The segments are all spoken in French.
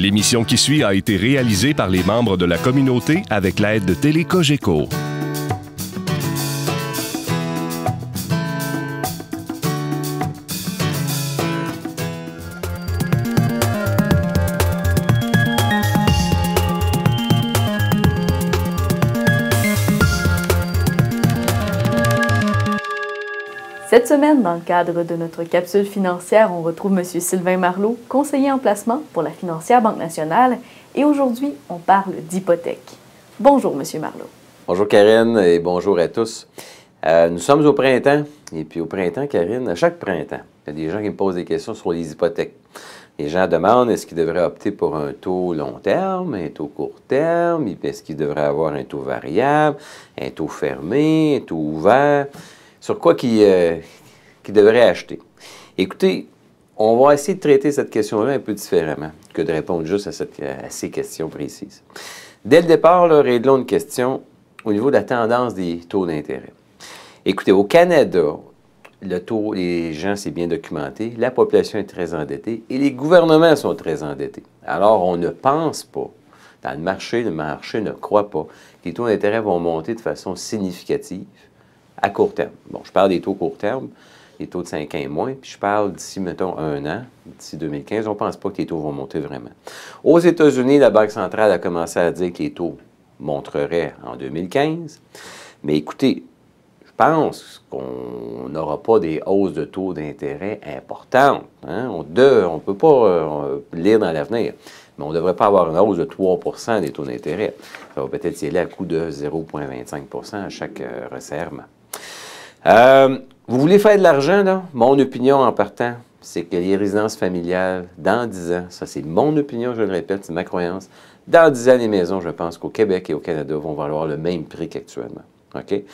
L'émission qui suit a été réalisée par les membres de la communauté avec l'aide de Télé Cogeco. Cette semaine, dans le cadre de notre capsule financière, on retrouve M. Sylvain Marleau, conseiller en placement pour la financière Banque nationale. Et aujourd'hui, on parle d'hypothèque. Bonjour, M. Marleau. Bonjour, Karine, et bonjour à tous. Nous sommes au printemps. Et puis au printemps, Karine, à chaque printemps, il y a des gens qui me posent des questions sur les hypothèques. Les gens demandent est-ce qu'ils devraient opter pour un taux long terme, un taux court terme, est-ce qu'ils devraient avoir un taux variable, un taux fermé, un taux ouvert. Sur quoi qu'ils devraient acheter. Écoutez, on va essayer de traiter cette question-là un peu différemment que de répondre juste à ces questions précises. Dès le départ, là, réglons une question au niveau de la tendance des taux d'intérêt. Écoutez, au Canada, le taux, les gens, c'est bien documenté, la population est très endettée et les gouvernements sont très endettés. Alors, on ne pense pas, dans le marché ne croit pas que les taux d'intérêt vont monter de façon significative à court terme. Bon, je parle des taux court terme, les taux de 5 ans et moins, puis je parle d'ici, mettons, un an, d'ici 2015, on ne pense pas que les taux vont monter vraiment. Aux États-Unis, la Banque centrale a commencé à dire que les taux monteraient en 2015, mais écoutez, je pense qu'on n'aura pas des hausses de taux d'intérêt importantes. Hein? On ne peut pas lire dans l'avenir, mais on ne devrait pas avoir une hausse de 3 % des taux d'intérêt. Ça va peut-être y aller à coût de 0,25 % à chaque resserrement. Vous voulez faire de l'argent, là? Mon opinion en partant, c'est que les résidences familiales, dans 10 ans, ça c'est mon opinion, je le répète, c'est ma croyance, dans 10 ans, les maisons, je pense qu'au Québec et au Canada vont valoir le même prix qu'actuellement. OK? Il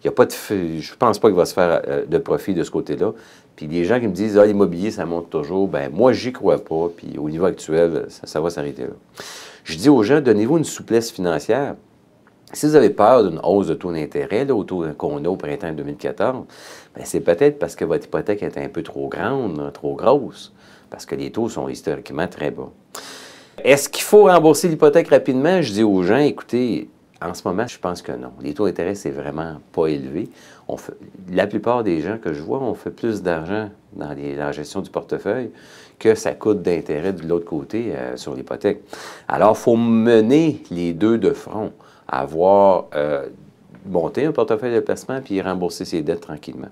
y a pas de, je ne pense pas qu'il va se faire de profit de ce côté-là. Puis les gens qui me disent « Ah, l'immobilier, ça monte toujours », ben moi, j'y crois pas. Puis au niveau actuel, ça va s'arrêter là. Je dis aux gens, donnez-vous une souplesse financière. Si vous avez peur d'une hausse de taux d'intérêt, au taux qu'on a au printemps 2014, bien, c'est peut-être parce que votre hypothèque est un peu trop grande, là, trop grosse, parce que les taux sont historiquement très bas. Est-ce qu'il faut rembourser l'hypothèque rapidement? Je dis aux gens, écoutez, en ce moment, je pense que non. Les taux d'intérêt, c'est vraiment pas élevé. La plupart des gens que je vois, on fait plus d'argent dans la gestion du portefeuille que ça coûte d'intérêt de l'autre côté sur l'hypothèque. Alors, il faut mener les deux de front. Monter un portefeuille de placement puis rembourser ses dettes tranquillement.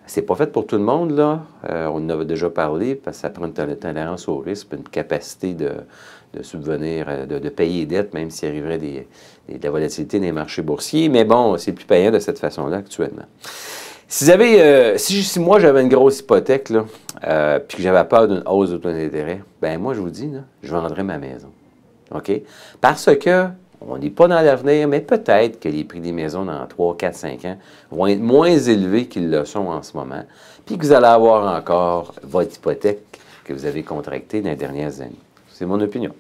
C'est pas fait pour tout le monde, là. On en a déjà parlé, parce que ça prend une tolérance au risque, une capacité de subvenir, de payer les dettes, même s'il arriverait de la volatilité des marchés boursiers. Mais bon, c'est plus payant de cette façon-là actuellement. Si moi j'avais une grosse hypothèque, là, puis que j'avais peur d'une hausse de taux d'intérêt, ben moi je vous dis, là, je vendrais ma maison. OK? Parce que on n'est pas dans l'avenir, mais peut-être que les prix des maisons dans 3, 4, 5 ans vont être moins élevés qu'ils le sont en ce moment, puis que vous allez avoir encore votre hypothèque que vous avez contractée dans les dernières années. C'est mon opinion.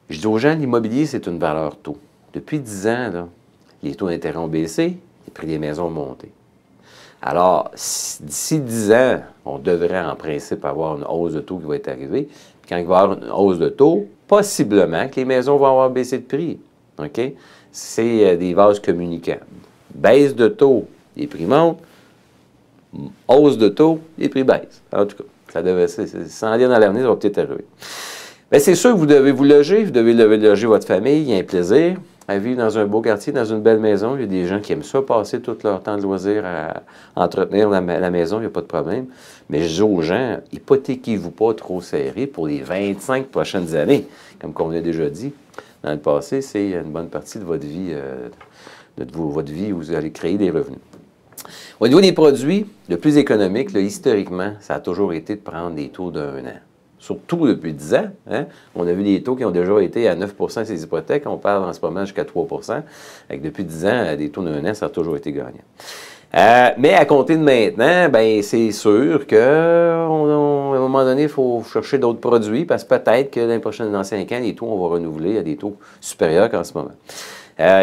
Je dis aux gens, l'immobilier, c'est une valeur taux. Depuis 10 ans, là, les taux d'intérêt ont baissé, les prix des maisons ont monté. Alors, d'ici 10 ans, on devrait en principe avoir une hausse de taux qui va être arrivée. Puis quand il va y avoir une hausse de taux, possiblement que les maisons vont avoir baissé de prix. OK? C'est des vases communicants. Baisse de taux, les prix montent. Hausse de taux, les prix baissent. En tout cas, ça devait sans lien dans l'avenir, ça va peut-être arriver. Bien, c'est sûr que vous devez vous loger, vous devez loger votre famille, il y a un plaisir à vivre dans un beau quartier, dans une belle maison. Il y a des gens qui aiment ça, passer tout leur temps de loisir à entretenir la maison, il n'y a pas de problème. Mais je dis aux gens, hypothéquez-vous pas trop serré pour les 25 prochaines années. Comme on a déjà dit, dans le passé, c'est une bonne partie de votre vie, où vous allez créer des revenus. Au niveau des produits, le plus économique, là, historiquement, ça a toujours été de prendre des taux d'1 an. Surtout depuis 10 ans. Hein? On a vu des taux qui ont déjà été à 9 % ces hypothèques. On parle en ce moment jusqu'à 3 %. Depuis 10 ans, des taux d'1 an, ça a toujours été gagnant. Mais à compter de maintenant, ben c'est sûr qu'à un moment donné, il faut chercher d'autres produits parce que peut-être que dans 5 ans, les taux, on va renouveler à des taux supérieurs qu'en ce moment.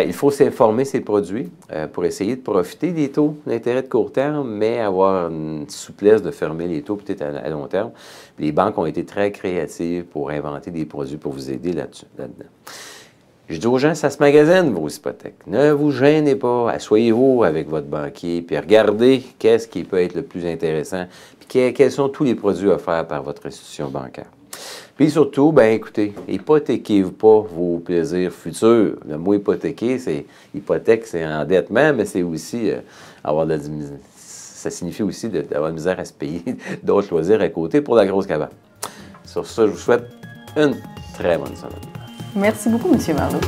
Il faut s'informer ces produits pour essayer de profiter des taux d'intérêt de court terme, mais avoir une souplesse de fermer les taux peut-être à long terme. Les banques ont été très créatives pour inventer des produits pour vous aider là-dedans. Je dis aux gens, ça se magasine vos hypothèques. Ne vous gênez pas, asseyez-vous avec votre banquier, puis regardez qu'est-ce qui peut être le plus intéressant, puis quels sont tous les produits offerts par votre institution bancaire. Puis surtout, bien écoutez, hypothéquez-vous pas vos plaisirs futurs. Le mot hypothéquer, c'est hypothèque, c'est endettement, mais c'est aussi avoir de la ça signifie aussi d'avoir de misère à se payer d'autres loisirs à côté pour la grosse cabane. Sur ça, je vous souhaite une très bonne semaine. Merci beaucoup, M. Marleau.